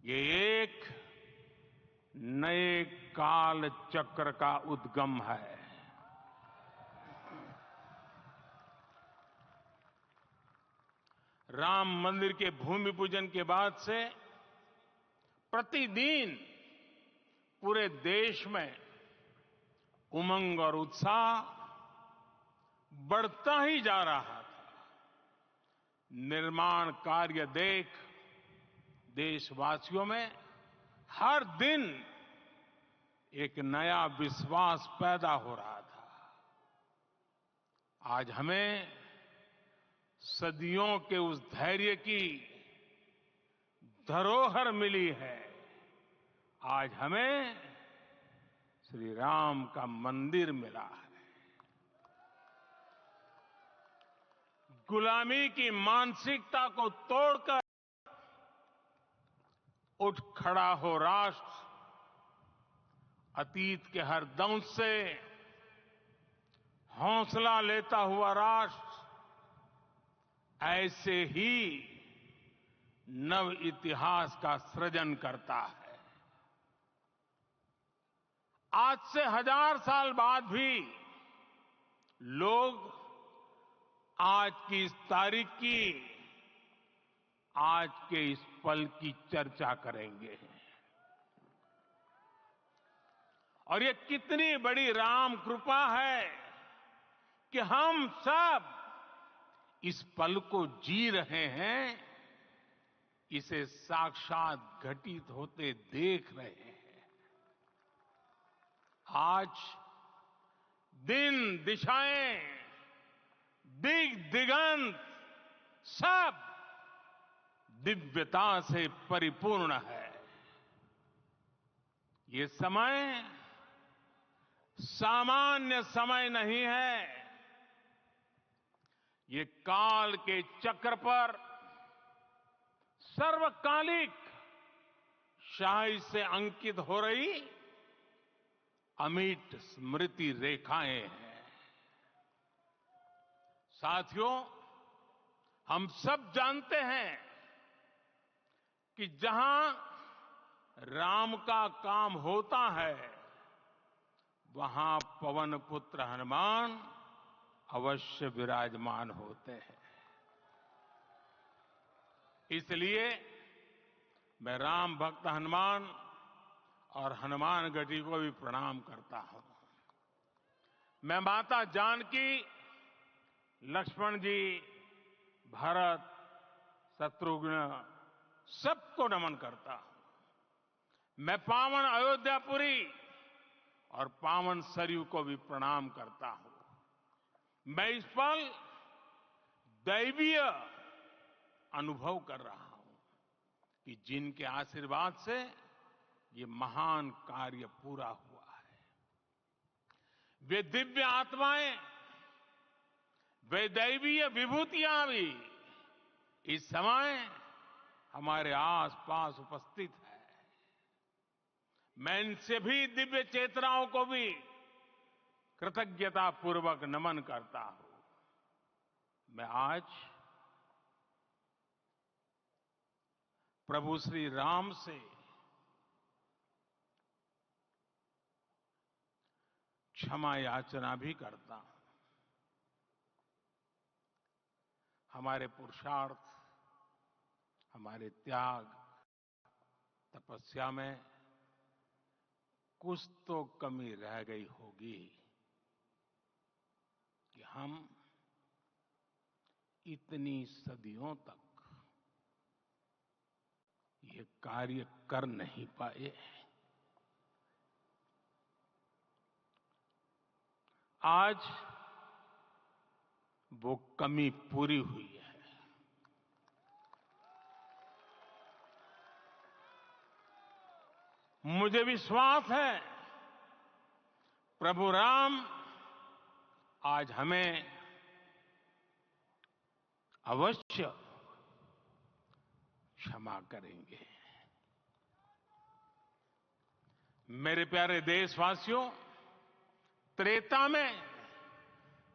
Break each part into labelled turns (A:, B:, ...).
A: ये एक नए काल चक्र का उद्गम है। राम मंदिर के भूमि पूजन के बाद से प्रतिदिन पूरे देश में उमंग और उत्साह बढ़ता ही जा रहा था। निर्माण कार्य देख देशवासियों में हर दिन एक नया विश्वास पैदा हो रहा था। आज हमें सदियों के उस धैर्य की धरोहर मिली है। आज हमें श्री राम का मंदिर मिला है। गुलामी की मानसिकता को तोड़कर उठ खड़ा हो राष्ट्र। अतीत के हर दंश से हौसला लेता हुआ राष्ट्र ऐसे ही नव इतिहास का सृजन करता है। आज से 1000 साल बाद भी लोग आज की इस तारीख की, आज के इस पल की चर्चा करेंगे। और ये कितनी बड़ी राम कृपा है कि हम सब इस पल को जी रहे हैं, इसे साक्षात घटित होते देख रहे हैं। आज दिन दिशाएं, दिग दिगंत सब दिव्यता से परिपूर्ण है। ये समय सामान्य समय नहीं है। ये काल के चक्र पर सर्वकालिक शाही से अंकित हो रही अमिट स्मृति रेखाएं हैं। साथियों, हम सब जानते हैं कि जहां राम का काम होता है वहां पवन पुत्र हनुमान अवश्य विराजमान होते हैं। इसलिए मैं राम भक्त हनुमान और हनुमान गढ़ी को भी प्रणाम करता हूं। मैं माता जानकी, लक्ष्मण जी, भरत, शत्रुघ्न सबको नमन करता हूं। मैं पावन अयोध्यापुरी और पावन सरयू को भी प्रणाम करता हूं। मैं इस पल दैवीय अनुभव कर रहा हूं कि जिनके आशीर्वाद से ये महान कार्य पूरा हुआ है। वे दिव्य आत्माएं, वे दैवीय विभूतियां भी इस समय हमारे आसपास उपस्थित है। मैं इन सभी दिव्य चेतनाओं को भी कृतज्ञता पूर्वक नमन करता हूं। मैं आज प्रभु श्री राम से क्षमा याचना भी करता हूं। हमारे पुरुषार्थ, हमारे त्याग, तपस्या में कुछ तो कमी रह गई होगी कि हम इतनी सदियों तक ये कार्य कर नहीं पाए। आज वो कमी पूरी हुई है। मुझे विश्वास है प्रभु राम आज हमें अवश्य क्षमा करेंगे। मेरे प्यारे देशवासियों, त्रेता में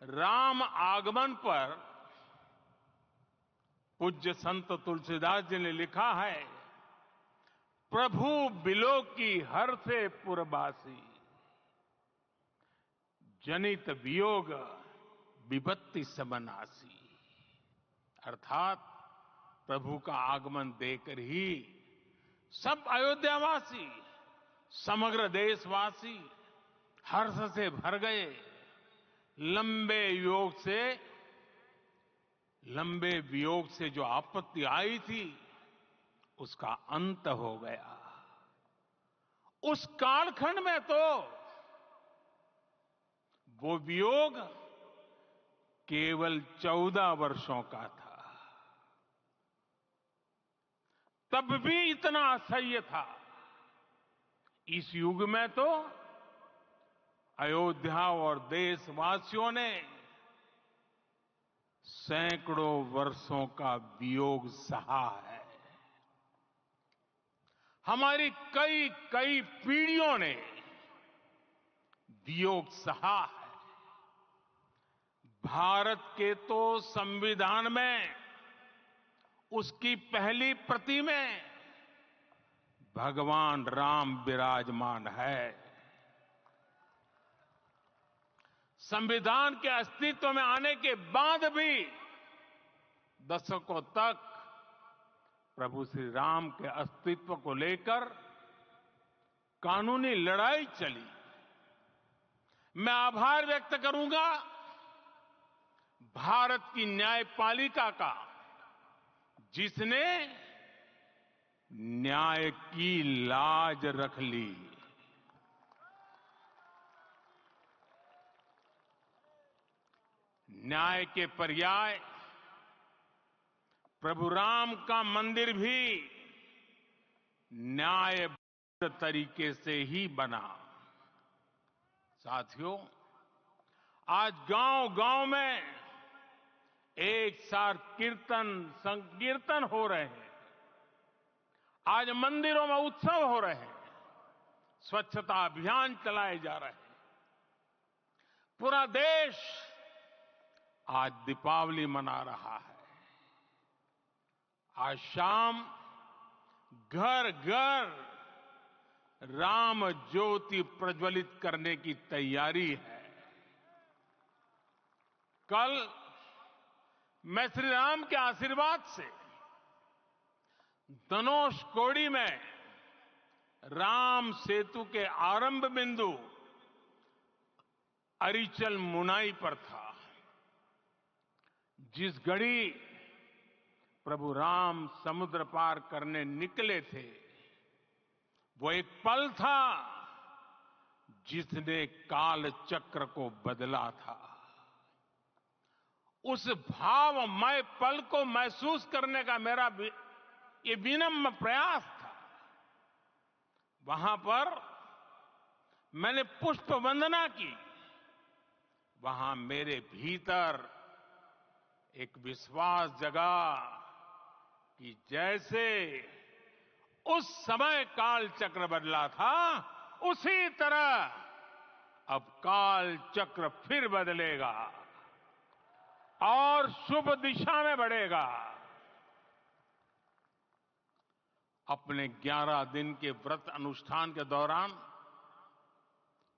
A: राम आगमन पर पूज्य संत तुलसीदास जी ने लिखा है, प्रभु बिलो की हर से पुरबासी, जनित वियोग विपत्ति समनासी। अर्थात प्रभु का आगमन देकर ही सब अयोध्यावासी, समग्र देशवासी हर्ष से भर गए। लंबे वियोग से जो आपत्ति आई थी उसका अंत हो गया। उस कालखंड में तो वो वियोग केवल 14 वर्षों का था, तब भी इतना असह्य था। इस युग में तो अयोध्या और देशवासियों ने सैकड़ों वर्षों का वियोग सहा है। हमारी कई कई पीढ़ियों ने वियोग सहा है। भारत के तो संविधान में उसकी पहली प्रति में भगवान राम विराजमान है। संविधान के अस्तित्व में आने के बाद भी दशकों तक प्रभु श्री राम के अस्तित्व को लेकर कानूनी लड़ाई चली। मैं आभार व्यक्त करूंगा भारत की न्यायपालिका का, जिसने न्याय की लाज रख ली। न्याय के पर्याय प्रभु राम का मंदिर भी न्यायबद्ध तरीके से ही बना। साथियों, आज गांव-गांव में एक साथ कीर्तन संकीर्तन हो रहे हैं। आज मंदिरों में उत्सव हो रहे हैं, स्वच्छता अभियान चलाए जा रहे हैं। पूरा देश आज दीपावली मना रहा है। आज शाम घर घर राम ज्योति प्रज्वलित करने की तैयारी है। कल मैं श्री राम के आशीर्वाद से धनुषकोडी में राम सेतु के आरंभ बिंदु अरिचल मुनाई पर था। जिस घड़ी प्रभु राम समुद्र पार करने निकले थे, वो एक पल था जिसने काल चक्र को बदला था। उस भावमय पल को महसूस करने का मेरा ये विनम्र प्रयास था। वहां पर मैंने पुष्प वंदना की। वहां मेरे भीतर एक विश्वास जगा कि जैसे उस समय काल चक्र बदला था, उसी तरह अब काल चक्र फिर बदलेगा और शुभ दिशा में बढ़ेगा। अपने 11 दिन के व्रत अनुष्ठान के दौरान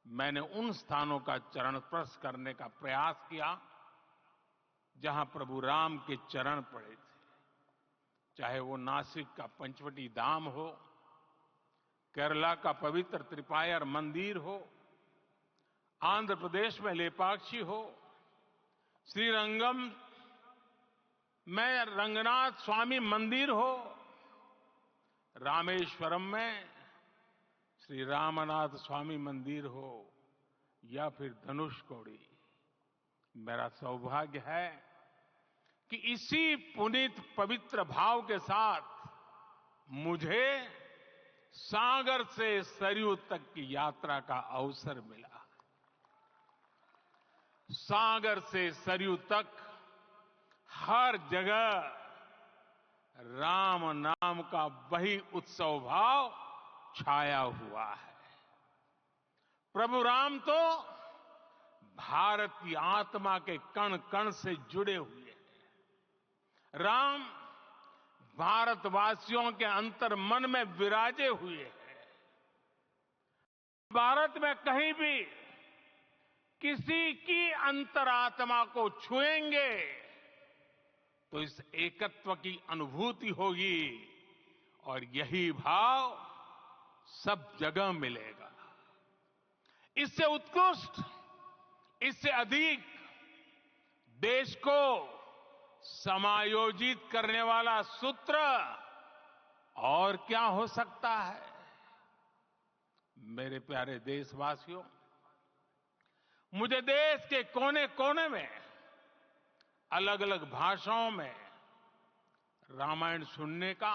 A: मैंने उन स्थानों का चरण स्पर्श करने का प्रयास किया जहां प्रभु राम के चरण पड़े थे। चाहे वो नासिक का पंचवटी धाम हो, केरला का पवित्र त्रिपायर मंदिर हो, आंध्र प्रदेश में लेपाक्षी हो, श्रीरंगम में रंगनाथ स्वामी मंदिर हो, रामेश्वरम में श्री रामनाथ स्वामी मंदिर हो, या फिर धनुषकोडी। मेरा सौभाग्य है कि इसी पुनीत पवित्र भाव के साथ मुझे सागर से सरयू तक की यात्रा का अवसर मिला। सागर से सरयू तक हर जगह राम नाम का वही उत्सव भाव छाया हुआ है। प्रभु राम तो भारत की आत्मा के कण कण से जुड़े हुए हैं। राम भारतवासियों के अंतर मन में विराजे हुए हैं। भारत में कहीं भी किसी की अंतरात्मा को छुएंगे तो इस एकत्व की अनुभूति होगी और यही भाव सब जगह मिलेगा। इससे उत्कृष्ट, इससे अधिक देश को समायोजित करने वाला सूत्र और क्या हो सकता है। मेरे प्यारे देशवासियों, मुझे देश के कोने कोने में अलग अलग भाषाओं में रामायण सुनने का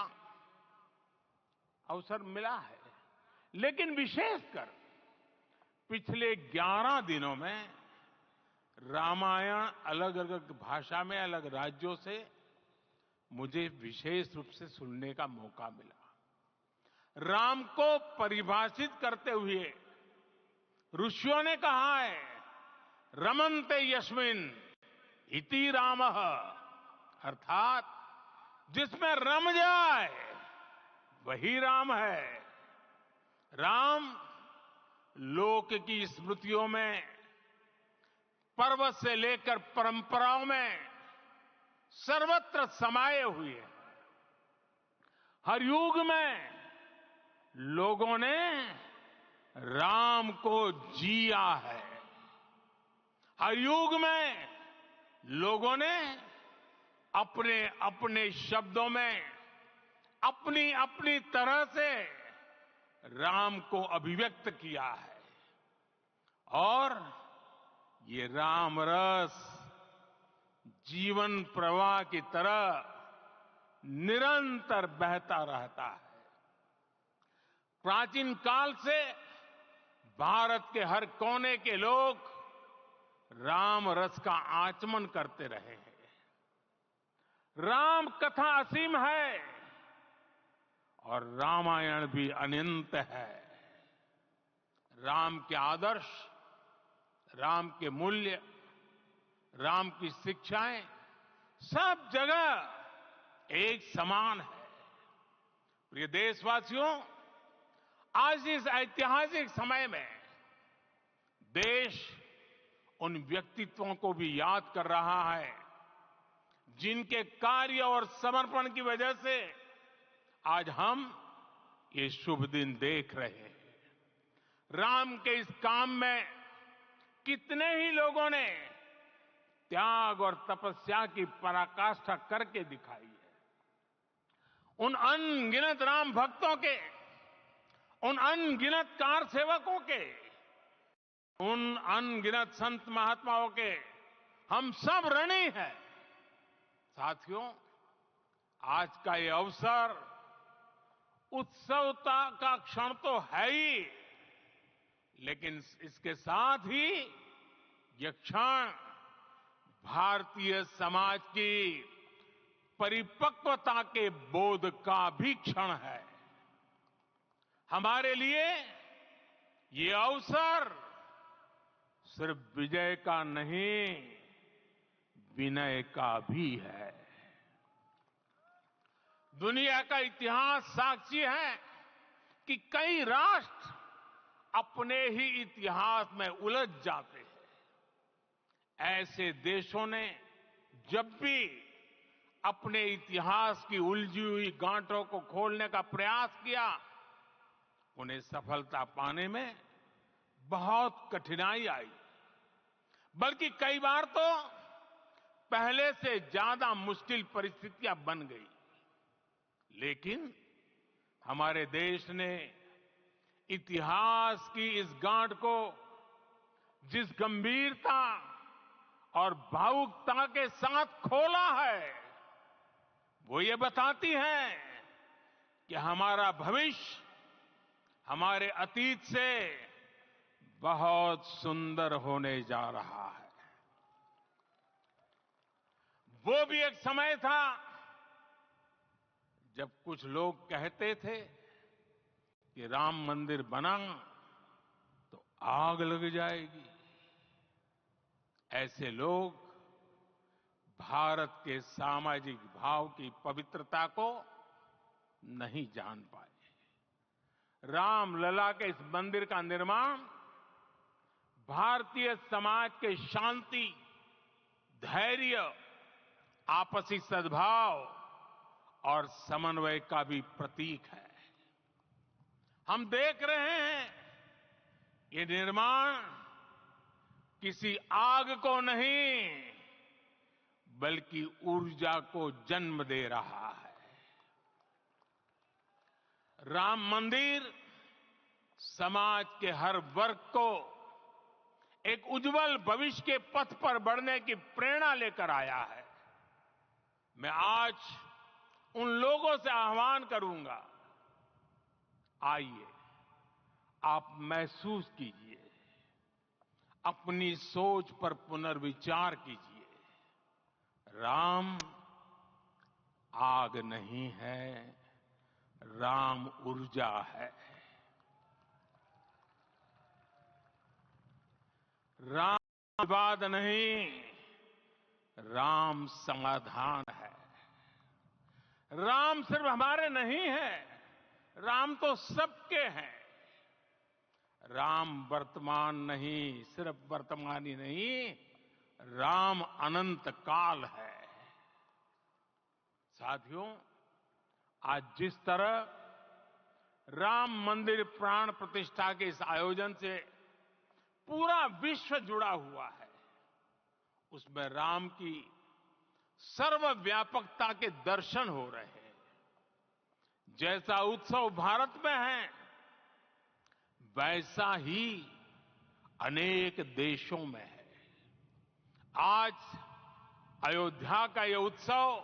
A: अवसर मिला है, लेकिन विशेषकर पिछले 11 दिनों में रामायण अलग अलग भाषा में अलग राज्यों से मुझे विशेष रूप से सुनने का मौका मिला। राम को परिभाषित करते हुए ऋषियों ने कहा है, रमन्ते यस्मिन् इति रामः, अर्थात जिसमें रम जाए वही राम है। राम लोक की स्मृतियों में, पर्वत से लेकर परंपराओं में सर्वत्र समाये हुए हैं। हर युग में लोगों ने राम को जिया है। हर युग में लोगों ने अपने अपने शब्दों में अपनी अपनी तरह से राम को अभिव्यक्त किया है और ये राम रस जीवन प्रवाह की तरह निरंतर बहता रहता है। प्राचीन काल से भारत के हर कोने के लोग राम रस का आचमन करते रहे हैं। राम कथा असीम है और रामायण भी अनंत है। राम के आदर्श, राम के मूल्य, राम की शिक्षाएं सब जगह एक समान है। प्रिय देशवासियों, आज इस ऐतिहासिक समय में देश उन व्यक्तित्वों को भी याद कर रहा है जिनके कार्य और समर्पण की वजह से आज हम ये शुभ दिन देख रहे हैं। राम के इस काम में कितने ही लोगों ने त्याग और तपस्या की पराकाष्ठा करके दिखाई है। उन अनगिनत राम भक्तों के, उन अनगिनत कार सेवकों के, उन अनगिनत संत महात्माओं के हम सब ऋणी हैं। साथियों, आज का ये अवसर उत्सवता का क्षण तो है ही, लेकिन इसके साथ ही यह क्षण भारतीय समाज की परिपक्वता के बोध का भी क्षण है। हमारे लिए ये अवसर सिर्फ विजय का नहीं, विनय का भी है। दुनिया का इतिहास साक्षी है कि कई राष्ट्र अपने ही इतिहास में उलझ जाते हैं। ऐसे देशों ने जब भी अपने इतिहास की उलझी हुई गांठों को खोलने का प्रयास किया, उन्हें सफलता पाने में बहुत कठिनाई आई, बल्कि कई बार तो पहले से ज्यादा मुश्किल परिस्थितियां बन गई। लेकिन हमारे देश ने इतिहास की इस गांठ को जिस गंभीरता और भावुकता के साथ खोला है, वो ये बताती है कि हमारा भविष्य हमारे अतीत से बहुत सुंदर होने जा रहा है। वो भी एक समय था जब कुछ लोग कहते थे कि राम मंदिर बना तो आग लग जाएगी। ऐसे लोग भारत के सामाजिक भाव की पवित्रता को नहीं जान पाए। रामलला के इस मंदिर का निर्माण भारतीय समाज के शांति, धैर्य, आपसी सद्भाव और समन्वय का भी प्रतीक है। हम देख रहे हैं ये निर्माण किसी आग को नहीं बल्कि ऊर्जा को जन्म दे रहा है। राम मंदिर समाज के हर वर्ग को एक उज्जवल भविष्य के पथ पर बढ़ने की प्रेरणा लेकर आया है। मैं आज उन लोगों से आह्वान करूंगा, आइए आप महसूस कीजिए, अपनी सोच पर पुनर्विचार कीजिए। राम आग नहीं है, राम ऊर्जा है। राम विवाद नहीं, राम समाधान है। राम सिर्फ हमारे नहीं है, राम तो सबके हैं। राम वर्तमान नहीं, सिर्फ वर्तमान ही नहीं, राम अनंत काल है। साथियों, आज जिस तरह राम मंदिर प्राण प्रतिष्ठा के इस आयोजन से पूरा विश्व जुड़ा हुआ है, उसमें राम की सर्वव्यापकता के दर्शन हो रहे हैं। जैसा उत्सव भारत में है, वैसा ही अनेक देशों में है। आज अयोध्या का यह उत्सव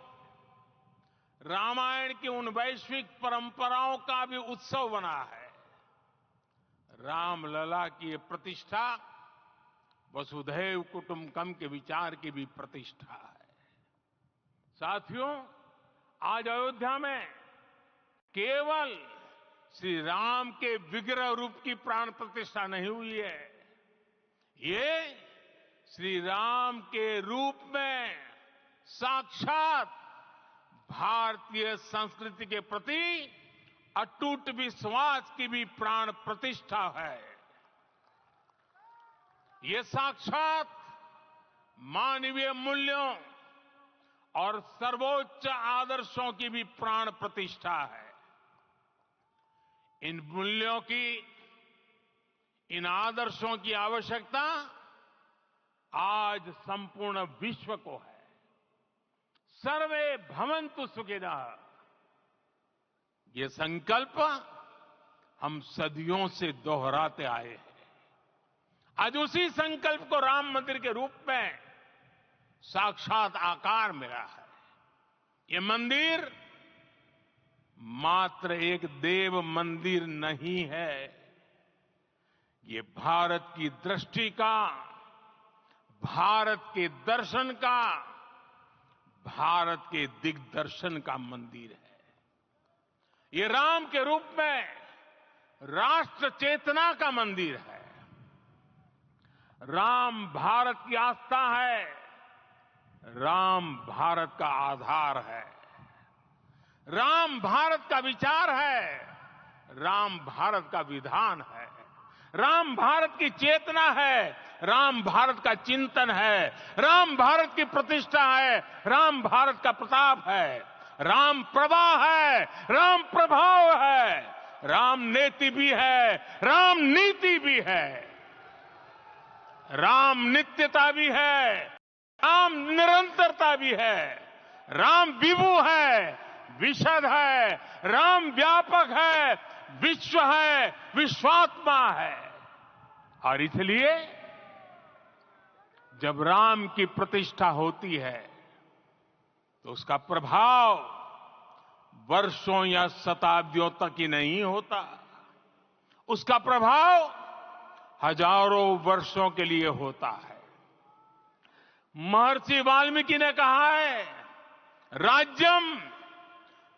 A: रामायण की उन वैश्विक परंपराओं का भी उत्सव बना है। रामलला की ये प्रतिष्ठा वसुधैव कुटुंबकम के विचार की भी प्रतिष्ठा है। साथियों, आज अयोध्या में केवल श्री राम के विग्रह रूप की प्राण प्रतिष्ठा नहीं हुई है, ये श्री राम के रूप में साक्षात भारतीय संस्कृति के प्रति अटूट विश्वास की भी प्राण प्रतिष्ठा है। ये साक्षात मानवीय मूल्यों और सर्वोच्च आदर्शों की भी प्राण प्रतिष्ठा है। इन मूल्यों की, इन आदर्शों की आवश्यकता आज संपूर्ण विश्व को है। सर्वे भवन्तु सुखिनः, ये संकल्प हम सदियों से दोहराते आए हैं। आज उसी संकल्प को राम मंदिर के रूप में साक्षात आकार मिला है। ये मंदिर मात्र एक देव मंदिर नहीं है, ये भारत की दृष्टि का, भारत के दर्शन का, भारत के दिग्दर्शन का मंदिर है। ये राम के रूप में राष्ट्र चेतना का मंदिर है। राम भारत की आस्था है, राम भारत का आधार है, राम भारत का विचार है, राम भारत का विधान है, राम भारत की चेतना है, राम भारत का चिंतन है, राम भारत की प्रतिष्ठा है, राम भारत का प्रताप है, राम प्रवाह है, राम प्रभाव है, राम नेति भी है, राम नीति भी है, राम नित्यता भी है, राम निरंतरता भी है, राम विभु है, विशद है, राम व्यापक है, विश्व है, विश्वात्मा है। और इसलिए जब राम की प्रतिष्ठा होती है तो उसका प्रभाव वर्षों या शताब्दियों तक ही नहीं होता, उसका प्रभाव हजारों वर्षों के लिए होता है। महर्षि वाल्मीकि ने कहा है, राज्यम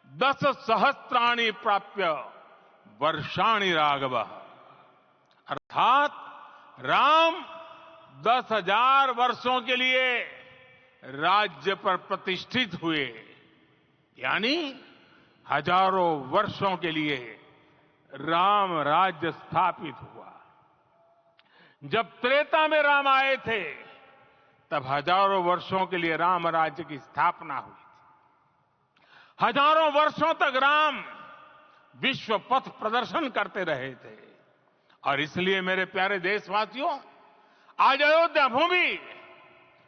A: 10 सहस्त्राणि प्राप्य वर्षाणि राघव, अर्थात राम 10,000 वर्षों के लिए राज्य पर प्रतिष्ठित हुए, यानी हजारों वर्षों के लिए राम राज्य स्थापित हुआ। जब त्रेता में राम आए थे तब हजारों वर्षों के लिए राम राज्य की स्थापना हुई थी। हजारों वर्षों तक राम विश्व पथ प्रदर्शन करते रहे थे। और इसलिए मेरे प्यारे देशवासियों, आज अयोध्या भूमि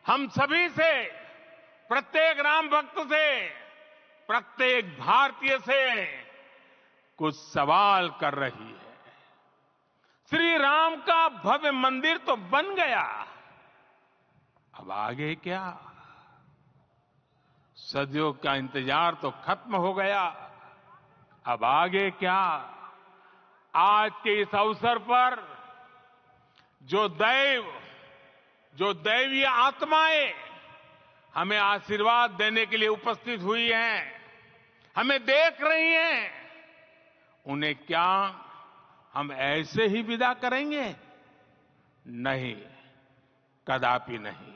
A: हम सभी से, प्रत्येक राम भक्त से, प्रत्येक भारतीय से कुछ सवाल कर रही है। श्री राम का भव्य मंदिर तो बन गया, अब आगे क्या? सदियों का इंतजार तो खत्म हो गया, अब आगे क्या? आज के इस अवसर पर जो दैवीय आत्माएं हमें आशीर्वाद देने के लिए उपस्थित हुई हैं, हमें देख रही हैं, उन्हें क्या हम ऐसे ही विदा करेंगे? नहीं, कदापि नहीं।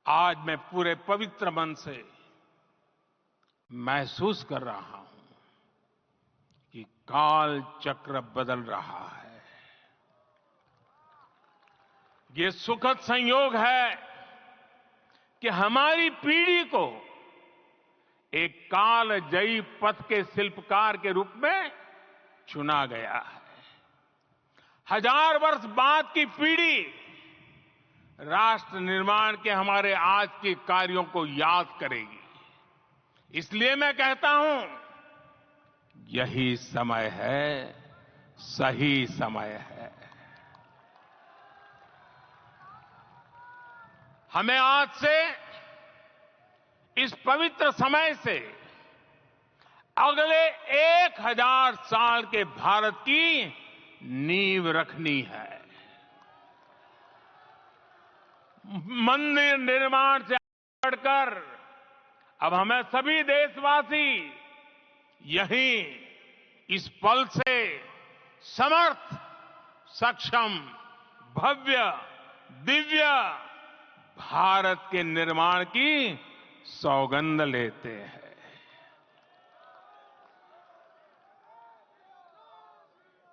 A: आज मैं पूरे पवित्र मन से महसूस कर रहा हूं कि काल चक्र बदल रहा है। ये सुखद संयोग है कि हमारी पीढ़ी को एक कालजयी पथ के शिल्पकार के रूप में चुना गया है। 1000 वर्ष बाद की पीढ़ी राष्ट्र निर्माण के हमारे आज के कार्यों को याद करेगी। इसलिए मैं कहता हूं, यही समय है, सही समय है। हमें आज से, इस पवित्र समय से अगले 1000 साल के भारत की नींव रखनी है। मंदिर निर्माण से बढ़कर अब हमें सभी देशवासी यही इस पल से समर्थ, सक्षम, भव्य, दिव्य भारत के निर्माण की सौगंध लेते हैं।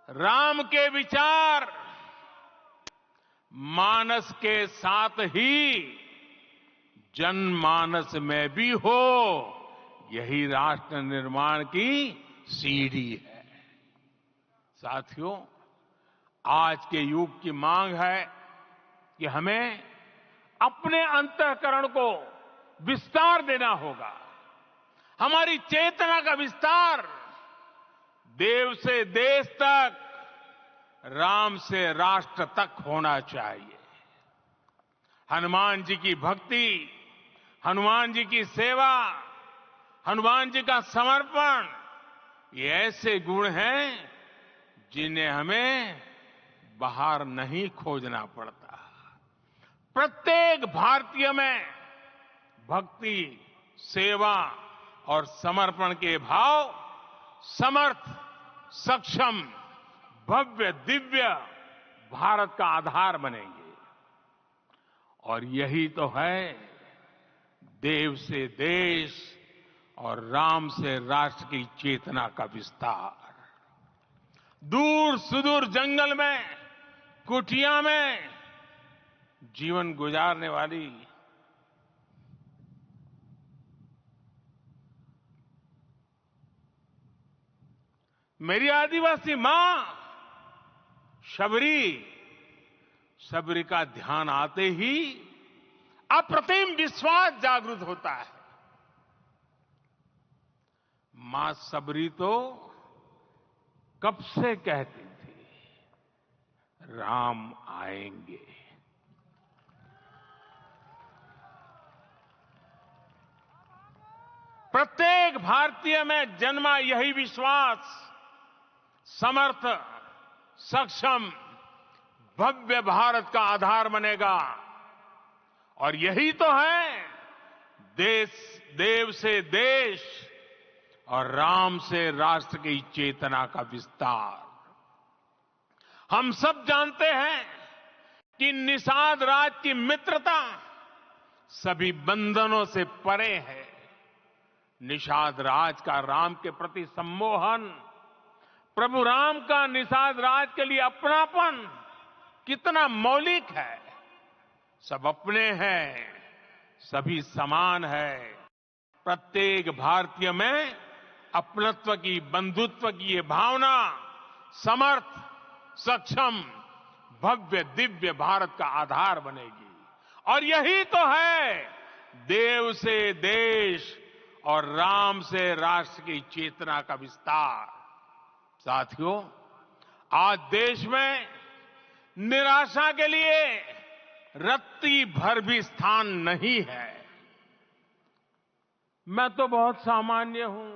A: राम के विचार मानस के साथ ही जनमानस में भी हो, यही राष्ट्र निर्माण की सीढ़ी है। साथियों, आज के युग की मांग है कि हमें अपने अंतःकरण को विस्तार देना होगा। हमारी चेतना का विस्तार देव से देश तक, राम से राष्ट्र तक होना चाहिए। हनुमान जी की भक्ति, हनुमान जी की सेवा, हनुमान जी का समर्पण, ये ऐसे गुण हैं जिन्हें हमें बाहर नहीं खोजना पड़ता। प्रत्येक भारतीय में भक्ति, सेवा और समर्पण के भाव समर्थ, सक्षम, भव्य, दिव्य भारत का आधार बनेंगे। और यही तो है देव से देश और राम से राष्ट्र की चेतना का विस्तार। दूर सुदूर जंगल में, कुटिया में जीवन गुजारने वाली मेरी आदिवासी मां शबरी का ध्यान आते ही अप्रतिम विश्वास जागृत होता है। मां शबरी तो कब से कहती थी, राम आएंगे। प्रत्येक भारतीय में जन्मा यही विश्वास समर्थ, सक्षम, भव्य भारत का आधार बनेगा। और यही तो है देव से देश और राम से राष्ट्र की चेतना का विस्तार। हम सब जानते हैं कि निषाद राज की मित्रता सभी बंधनों से परे है। निषाद राज का राम के प्रति सम्मोहन, प्रभु राम का निषाद राज के लिए अपनापन कितना मौलिक है। सब अपने हैं, सभी समान है। प्रत्येक भारतीय में अपनत्व की, बंधुत्व की ये भावना समर्थ, सक्षम, भव्य, दिव्य भारत का आधार बनेगी। और यही तो है देव से देश और राम से राष्ट्र की चेतना का विस्तार। साथियों, आज देश में निराशा के लिए रत्ती भर भी स्थान नहीं है। मैं तो बहुत सामान्य हूं,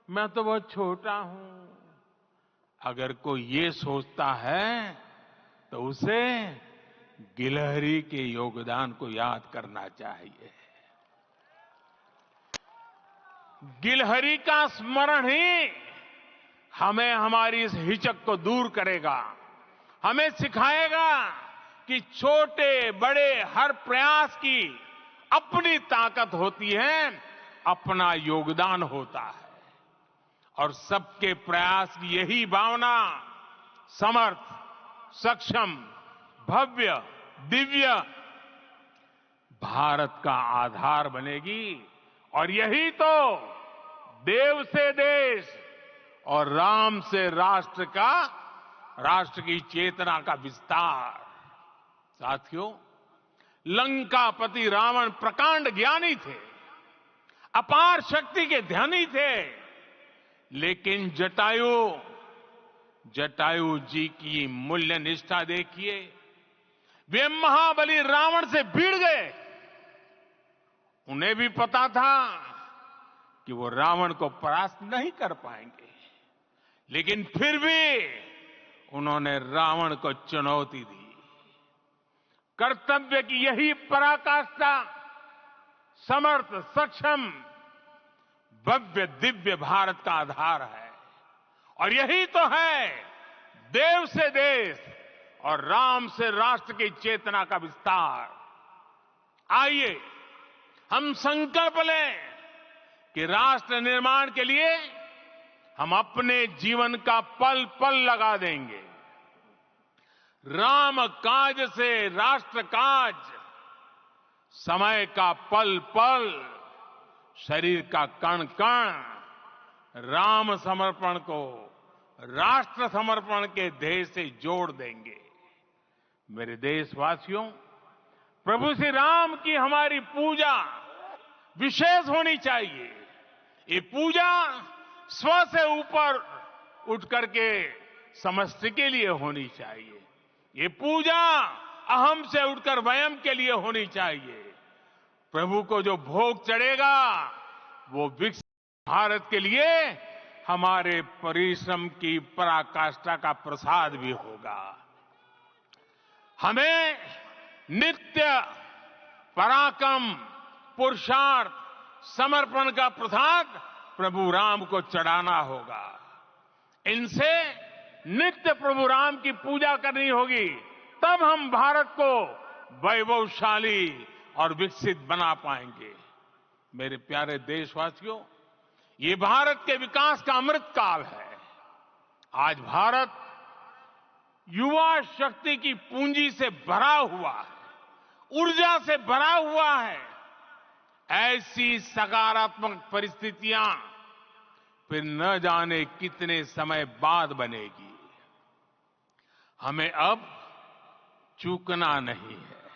A: मैं तो बहुत छोटा हूं, अगर कोई ये सोचता है तो उसे गिलहरी के योगदान को याद करना चाहिए। गिलहरी का स्मरण ही हमें हमारी इस हिचक को दूर करेगा, हमें सिखाएगा कि छोटे बड़े हर प्रयास की अपनी ताकत होती है, अपना योगदान होता है। और सबके प्रयास की यही भावना समर्थ, सक्षम, भव्य, दिव्य भारत का आधार बनेगी। और यही तो देव से देश और राम से राष्ट्र का, राष्ट्र की चेतना का विस्तार। साथियों, लंकापति रावण प्रकांड ज्ञानी थे, अपार शक्ति के धनी थे, लेकिन जटायु जी की मूल्य निष्ठा देखिए। वे महाबली रावण से भिड़ गए। उन्हें भी पता था कि वो रावण को परास्त नहीं कर पाएंगे, लेकिन फिर भी उन्होंने रावण को चुनौती दी। कर्तव्य की यही पराकाष्ठा समर्थ, सक्षम, भव्य, दिव्य भारत का आधार है। और यही तो है देव से देश और राम से राष्ट्र की चेतना का विस्तार। आइए हम संकल्प लें कि राष्ट्र निर्माण के लिए हम अपने जीवन का पल पल लगा देंगे। राम काज से राष्ट्र काज, समय का पल पल, शरीर का कण कण राम समर्पण को राष्ट्र समर्पण के ध्येय से जोड़ देंगे। मेरे देशवासियों, प्रभु श्री राम की हमारी पूजा विशेष होनी चाहिए। ये पूजा स्व से ऊपर उठ करके समष्टि के लिए होनी चाहिए। ये पूजा अहम से उठकर वयम के लिए होनी चाहिए। प्रभु को जो भोग चढ़ेगा वो विकसित भारत के लिए हमारे परिश्रम की पराकाष्ठा का प्रसाद भी होगा। हमें नित्य पराक्रम, पुरुषार्थ, समर्पण का प्रसाद प्रभु राम को चढ़ाना होगा। इनसे नित्य प्रभु राम की पूजा करनी होगी, तब हम भारत को वैभवशाली और विकसित बना पाएंगे। मेरे प्यारे देशवासियों, ये भारत के विकास का अमृत काल है। आज भारत युवा शक्ति की पूंजी से भरा हुआ है, ऊर्जा से भरा हुआ है। ऐसी सकारात्मक परिस्थितियां फिर न जाने कितने समय बाद बनेगी। हमें अब चूकना नहीं है,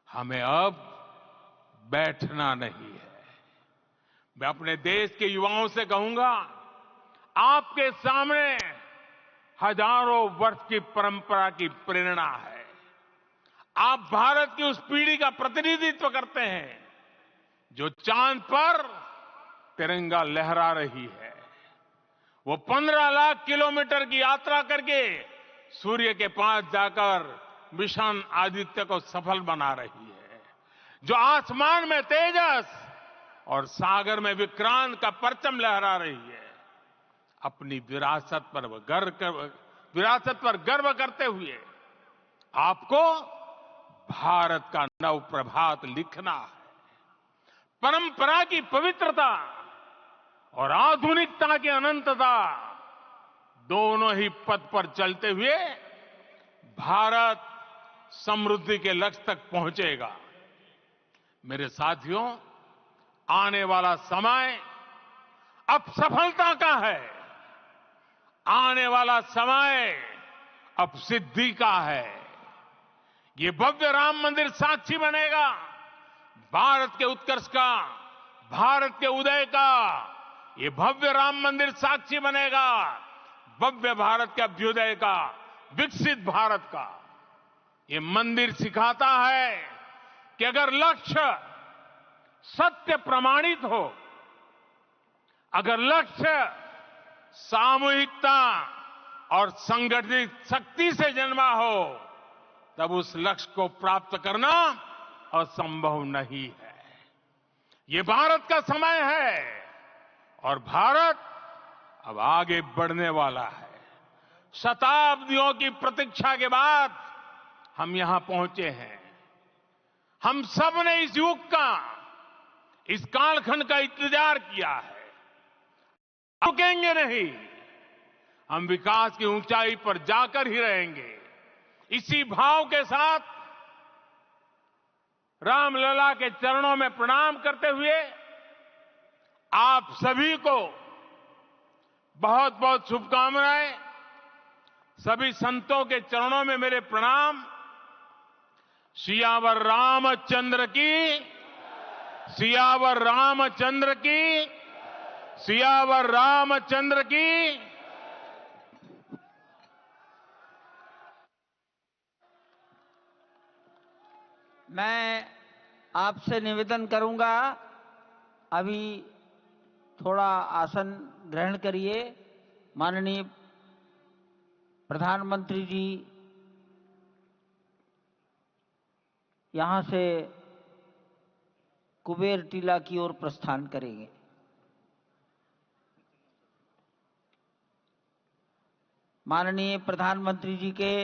A: हमें अब बैठना नहीं है। मैं अपने देश के युवाओं से कहूंगा, आपके सामने हजारों वर्ष की परंपरा की प्रेरणा है। आप भारत की उस पीढ़ी का प्रतिनिधित्व करते हैं जो चांद पर तिरंगा लहरा रही है। वो 15 लाख किलोमीटर की यात्रा करके सूर्य के पास जाकर मिशन आदित्य को सफल बना रही है। जो आसमान में तेजस और सागर में विक्रांत का परचम लहरा रही है। अपनी विरासत पर गर्व करते हुए आपको भारत का नव प्रभात लिखना है। परंपरा की पवित्रता और आधुनिकता की अनंतता, दोनों ही पथ पर चलते हुए भारत समृद्धि के लक्ष्य तक पहुंचेगा। मेरे साथियों, आने वाला समय अब सफलता का है। आने वाला समय अब सिद्धि का है। ये भव्य राम मंदिर साक्षी बनेगा भारत के उत्कर्ष का, भारत के उदय का। ये भव्य राम मंदिर साक्षी बनेगा भव्य भारत के अभ्युदय का, विकसित भारत का। ये मंदिर सिखाता है कि अगर लक्ष्य सत्य प्रमाणित हो, अगर लक्ष्य सामूहिकता और संगठित शक्ति से जन्मा हो, तब उस लक्ष्य को प्राप्त करना असंभव नहीं है। ये भारत का समय है और भारत अब आगे बढ़ने वाला है। शताब्दियों की प्रतीक्षा के बाद हम यहां पहुंचे हैं। हम सब ने इस युग का, इस कालखंड का इंतजार किया है। रुकेंगे नहीं, हम विकास की ऊंचाई पर जाकर ही रहेंगे। इसी भाव के साथ रामलला के चरणों में प्रणाम करते हुए आप सभी को बहुत बहुत शुभकामनाएं। सभी संतों के चरणों में मेरे प्रणाम। सियावर रामचंद्र की, सियावर रामचंद्र की, सियावर रामचंद्र की।
B: मैं आपसे निवेदन करूंगा, अभी थोड़ा आसन ग्रहण करिए। माननीय प्रधानमंत्री जी यहां से कुबेर टीला की ओर प्रस्थान करेंगे। माननीय प्रधानमंत्री जी के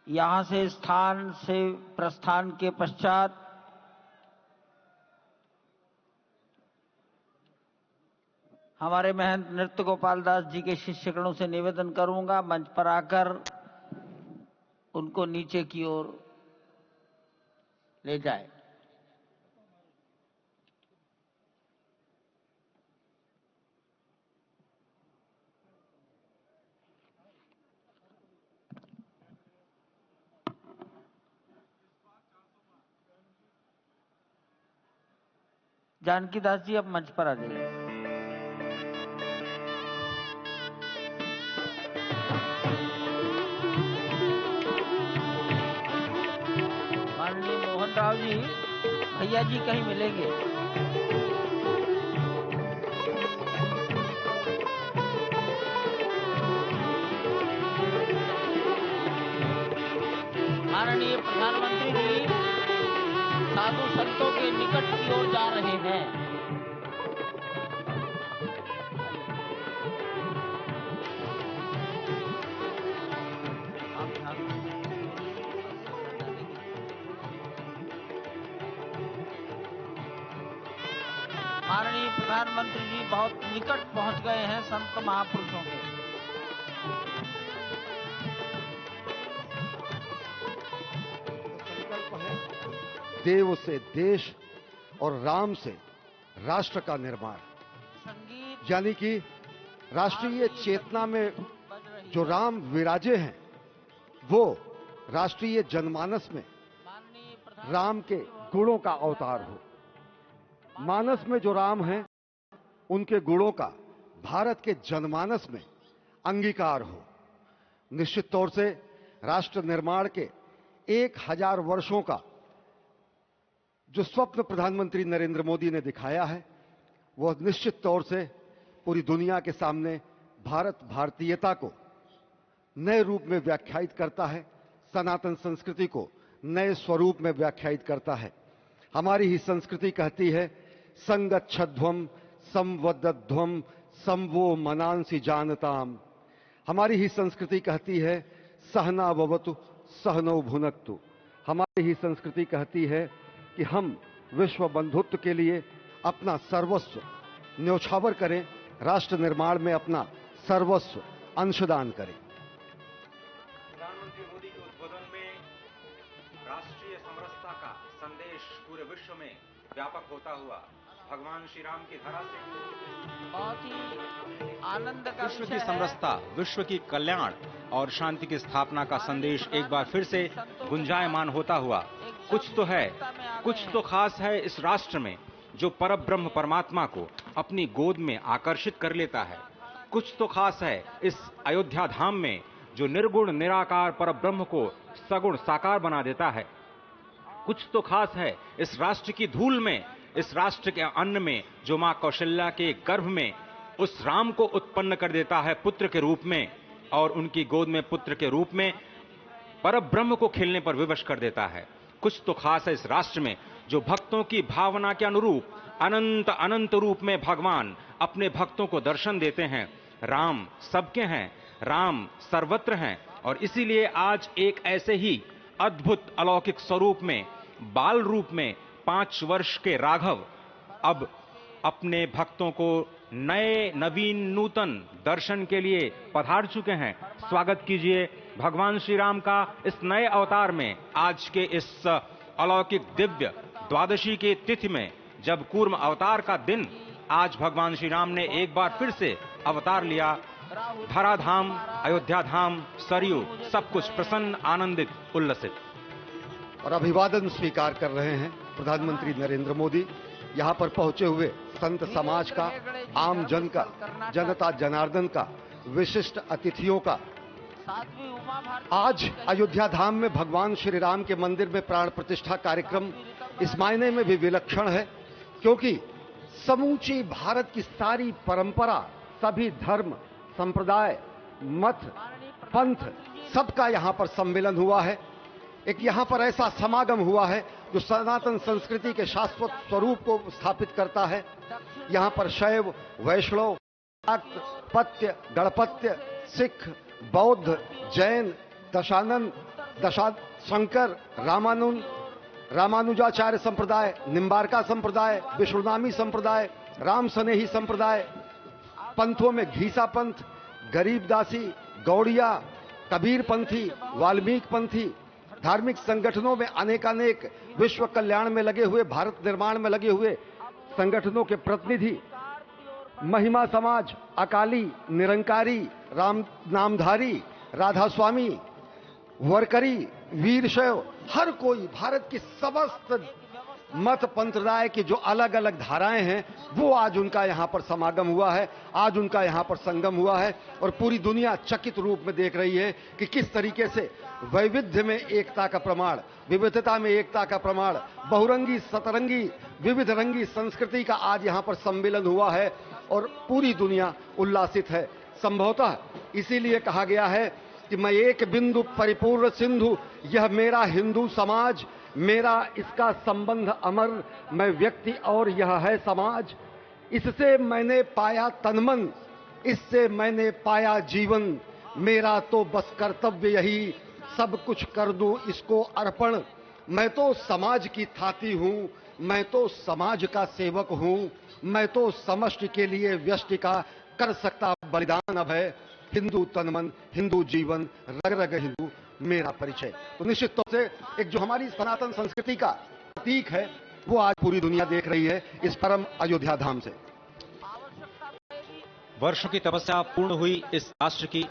B: यहां से स्थान से प्रस्थान के पश्चात हमारे महंत नृत्य गोपाल दास जी के शिष्यगणों से निवेदन करूंगा, मंच पर आकर उनको नीचे की ओर ले जाए। जानकी दास जी अब मंच पर आ जाइए। माननीय मोहन राव जी, भैया जी कहीं मिलेंगे। माननीय प्रधानमंत्री जी साधु संतों के निकट की ओर जा रहे हैं। माननीय प्रधानमंत्री जी बहुत निकट पहुंच गए हैं संत महापुरुषों के।
C: संकल्प है देव से देश और राम से राष्ट्र का निर्माण, यानी कि राष्ट्रीय चेतना में जो राम विराजे हैं, वो राष्ट्रीय जनमानस में राम के गुणों का अवतार हो। मानस में जो राम हैं, उनके गुणों का भारत के जनमानस में अंगीकार हो। निश्चित तौर से राष्ट्र निर्माण के 1000 वर्षों का जो स्वप्न प्रधानमंत्री नरेंद्र मोदी ने दिखाया है, वह निश्चित तौर से पूरी दुनिया के सामने भारत भारतीयता को नए रूप में व्याख्यायित करता है, सनातन संस्कृति को नए स्वरूप में व्याख्यायित करता है। हमारी ही संस्कृति कहती है, संगच्छध्वम संवदध्वम संवो मनांसि जानताम। हमारी ही संस्कृति कहती है, सहना भवतु सहनौ भुनक्तु। हमारी ही संस्कृति कहती है कि हम विश्व बंधुत्व के लिए अपना सर्वस्व न्यौछावर करें, राष्ट्र निर्माण में अपना सर्वस्व अंशदान करें।
D: प्रधानमंत्री मोदी के उद्बोधन में राष्ट्रीय समरसता का संदेश पूरे विश्व में व्यापक होता हुआ भगवान श्री राम की धरा से
B: बहुत ही आनंद का
D: विश्व
B: विषय
D: की
B: है।
D: समरसता, विश्व की कल्याण और शांति की स्थापना का संदेश एक बार फिर से गुंजायमान होता हुआ कुछ तो है, कुछ तो खास है इस राष्ट्र में जो परब्रह्म परमात्मा को अपनी गोद में आकर्षित कर लेता है। कुछ तो खास है इस अयोध्या धाम में जो निर्गुण निराकार परब्रह्म को सगुण साकार बना देता है। कुछ तो खास है इस राष्ट्र की धूल में, इस राष्ट्र के अन्न में जो मां कौशल्या के गर्भ में उस राम को उत्पन्न कर देता है पुत्र के रूप में, और उनकी गोद में पुत्र के रूप में परब्रह्म को खेलने पर विवश कर देता है। कुछ तो खास है इस राष्ट्र में जो भक्तों की भावना के अनुरूप अनंत अनंत रूप में भगवान अपने भक्तों को दर्शन देते हैं। राम सबके हैं, राम सर्वत्र हैं, और इसीलिए आज एक ऐसे ही अद्भुत अलौकिक स्वरूप में, बाल रूप में 5 वर्ष के राघव अब अपने भक्तों को नए नवीन नूतन दर्शन के लिए पधार चुके हैं। स्वागत कीजिए भगवान श्री राम का इस नए अवतार में। आज के इस अलौकिक दिव्य द्वादशी की तिथि में, जब कूर्म अवतार का दिन, आज भगवान श्री राम ने एक बार फिर से अवतार लिया। धराधाम, अयोध्या धाम, सरयू, सब कुछ प्रसन्न, आनंदित, उल्लसित।
C: और अभिवादन स्वीकार कर रहे हैं प्रधानमंत्री नरेंद्र मोदी। यहां पर पहुंचे हुए संत समाज का, आम जन का, जनता जनार्दन का, विशिष्ट अतिथियों का। आज अयोध्या धाम में भगवान श्री राम के मंदिर में प्राण प्रतिष्ठा कार्यक्रम इस मायने में भी विलक्षण है क्योंकि समूची भारत की सारी परंपरा, सभी धर्म, संप्रदाय, मत, पंथ, सबका यहां पर सम्मिलन हुआ है। एक यहां पर ऐसा समागम हुआ है जो सनातन संस्कृति के शाश्वत स्वरूप को स्थापित करता है। यहां पर शैव, वैष्णव, शाक्त, पत्य, गणपत्य, सिख, बौद्ध, जैन, दशानंद, शंकर, रामानुजाचार्य संप्रदाय, निम्बारका संप्रदाय, विष्णुनामी संप्रदाय, राम सनेही संप्रदाय, पंथों में घीसा पंथ, गरीबदासी, गौड़िया, कबीर पंथी, वाल्मीकि पंथी, धार्मिक संगठनों में अनेकानेक विश्व कल्याण में लगे हुए, भारत निर्माण में लगे हुए संगठनों के प्रतिनिधि, महिमा समाज, अकाली, निरंकारी, राम नामधारी, राधा स्वामी, वरकरी, वीरशैव, हर कोई भारत की समस्त मत पंथराय की जो अलग अलग धाराएं हैं वो आज उनका यहां पर समागम हुआ है, आज उनका यहां पर संगम हुआ है। और पूरी दुनिया चकित रूप में देख रही है कि किस तरीके से वैविध्य में एकता का प्रमाण, विविधता में एकता का प्रमाण, बहुरंगी सतरंगी विविध रंगी संस्कृति का आज यहां पर सम्मिलन हुआ है और पूरी दुनिया उल्लासित है। संभवतः इसीलिए कहा गया है कि मैं एक बिंदु परिपूर्ण सिंधु, यह मेरा हिंदू समाज, मेरा इसका संबंध अमर, मैं व्यक्ति और यह है समाज। इससे मैंने पाया तनमन, इससे मैंने पाया जीवन, मेरा तो बस कर्तव्य यही, सब कुछ कर दूं इसको अर्पण। मैं तो समाज की थाती हूं, मैं तो समाज का सेवक हूं, मैं तो समष्टि के लिए व्यष्टि का कर सकता बलिदान अब है। हिंदू तनमन, हिंदू जीवन, रग रग हिंदू मेरा परिचय। तो निश्चित तौर से एक जो हमारी सनातन संस्कृति का प्रतीक है वो आज पूरी दुनिया देख रही है इस परम अयोध्या धाम से।
D: वर्षों की तपस्या पूर्ण हुई इस राष्ट्र की,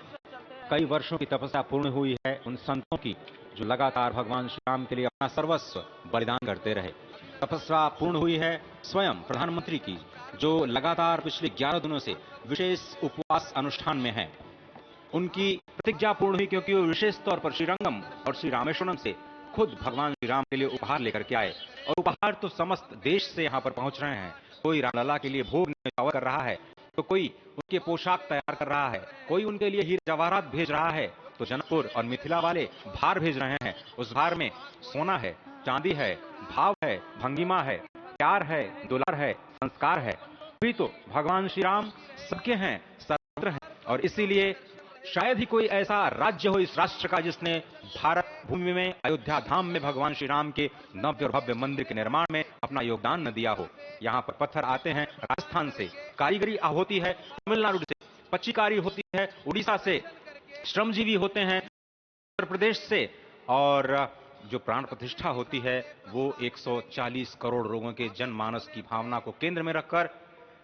D: कई वर्षों की तपस्या पूर्ण हुई है उन संतों की जो लगातार भगवान श्री राम के लिए अपना सर्वस्व बलिदान करते रहे। तपस्या पूर्ण हुई है स्वयं प्रधानमंत्री की जो लगातार पिछले 11 दिनों से विशेष उपवास अनुष्ठान में हैं। उनकी प्रतिज्ञा पूर्ण हुई क्योंकि वो विशेष तौर पर श्रीरंगम और श्री रामेश्वरम से खुद भगवान श्री राम के लिए उपहार लेकर के आए, और उपहार तो समस्त देश से यहां पर पहुंच रहे हैं। कोई रामलला के लिए भोग न्यौछावर कर रहा है, तो कोई उनके पोशाक तैयार कर रहा है, कोई उनके लिए हीरे जवाहरात भेज रहा है, तो जनकपुर और मिथिला वाले भार भेज रहे हैं। उस भार में सोना है, चांदी है, भाव है, भंगिमा है, प्यार है, दुलार है, संस्कार है। भी तो भगवान श्री राम सबके हैं, सर्वत्र हैं, और इसीलिए शायद ही कोई ऐसा राज्य हो इस राष्ट्र का जिसने भारत भूमि में अयोध्या धाम में भगवान श्री राम के नव्य और भव्य मंदिर के निर्माण में अपना योगदान न दिया हो। यहाँ पर पत्थर आते हैं राजस्थान से, कारीगरी होती है तमिलनाडु से, पच्चीकारी होती है उड़ीसा से, श्रमजीवी होते हैं उत्तर प्रदेश से, और जो प्राण प्रतिष्ठा होती है वो 140 करोड़ लोगों के जनमानस की भावना को केंद्र में रखकर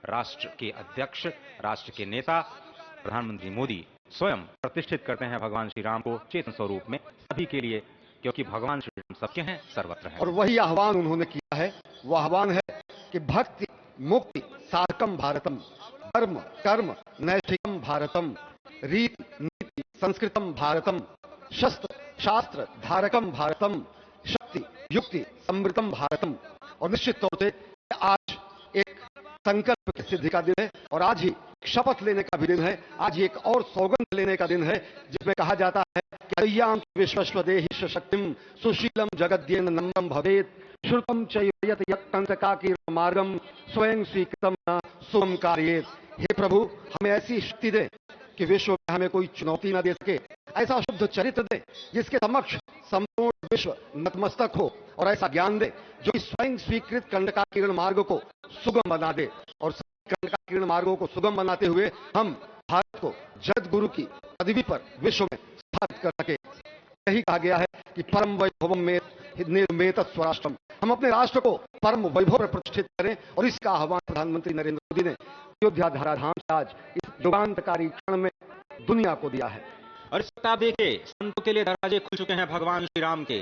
D: राष्ट्र के अध्यक्ष, राष्ट्र के नेता प्रधानमंत्री मोदी स्वयं प्रतिष्ठित करते हैं भगवान श्री राम को चेतन स्वरूप में सभी के लिए, क्योंकि भगवान श्री राम सबके हैं, सर्वत्र हैं।
C: और वही आह्वान उन्होंने किया है, वो आह्वान है कि भक्ति मुक्ति साधकम भारतम, धर्म कर्म नैतिकम भारतम, रीति नीति संस्कृतम भारतम, शस्त्र शास्त्र धारकम भारतम, शक्ति युक्ति समृतम भारतम। और निश्चित तौर से आज एक संकल्प की सिद्धि का दिन है और आज ही शपथ लेने का भी दिन है। आज एक और सौगंध लेने का दिन है जिसमें कहा जाता है कि अय्याम विश्वस्वदेहि शक्तिम सुशीलम जगद्येन नम्रम भवेत, श्रुतम चयत यत्कंटकाकीर मार्गम स्वयं स्वीकृतम न सुगम कार्येत। हे प्रभु, हमें ऐसी शक्ति दे कि विश्व में हमें कोई चुनौती न दे सके, ऐसा शुद्ध चरित्र दे जिसके समक्ष संपूर्ण विश्व नतमस्तक हो, और ऐसा ज्ञान दे जो स्वयं स्वीकृत कंटकाकीर्ण मार्ग को सुगम बना दे। और कंटकाकीर्ण मार्गों को सुगम बनाते हुए हम भारत को जगत गुरु की पदवी पर विश्व में स्थापित कर सके। यही कहा गया है कि परम वैभवम में निर्मेत स्वराष्ट्रम, हम अपने राष्ट्र को परम वैभव पर प्रतिष्ठित करें। और इसका आह्वान प्रधानमंत्री नरेंद्र मोदी ने अयोध्या धराधाम से आज इस युगांतकारी क्षण में दुनिया को दिया है।
D: और इस वक्त आप देखिए, संतों के लिए दरवाजे खुल चुके हैं भगवान श्री राम के,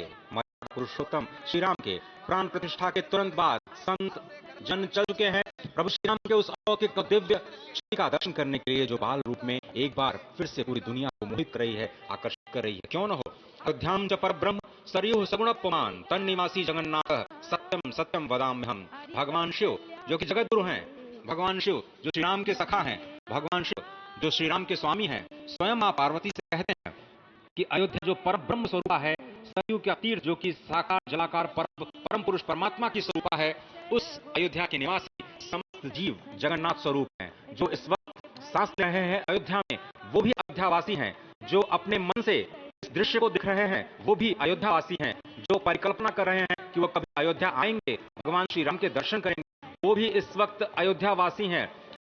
D: पुरुषोत्तम श्री राम के प्राण प्रतिष्ठा के तुरंत बाद संत जन चल चुके हैं प्रभु श्री राम के उस अलौकिक दिव्य श्री का दर्शन करने के लिए, जो बाल रूप में एक बार फिर से पूरी दुनिया को मोहित कर रही है, आकर्षित कर रही है। क्यों न हो, अयोध्याम च परब्रह्म सरयू सगुणोपमान तन्निवासी जगन्नाथ सत्यम सत्यम वदाम्यहम। भगवान शिव जो कि जगत गुरु हैं, भगवान शिव जो श्री राम के सखा हैं, भगवान शिव जो श्री राम के स्वामी हैं, स्वयं मां पार्वती से कहते हैं कि अयोध्या जो परब्रह्म स्वरूपा है, सरयू का तीर जो कि साकार जलाकार परम पुरुष परमात्मा की स्वरूपा है, उस अयोध्या के निवासी समस्त जीव जगन्नाथ स्वरूप हैं। जो इस वक्त सांस ले रहे हैं अयोध्या में, वो भी अयोध्यावासी हैं। जो अपने मन से इस दृश्य को दिख रहे हैं, वो भी अयोध्यावासी हैं। जो परिकल्पना कर रहे हैं कि वो कभी अयोध्या आएंगे, भगवान श्री राम के दर्शन करेंगे, वो भी इस वक्त अयोध्यावासी हैं।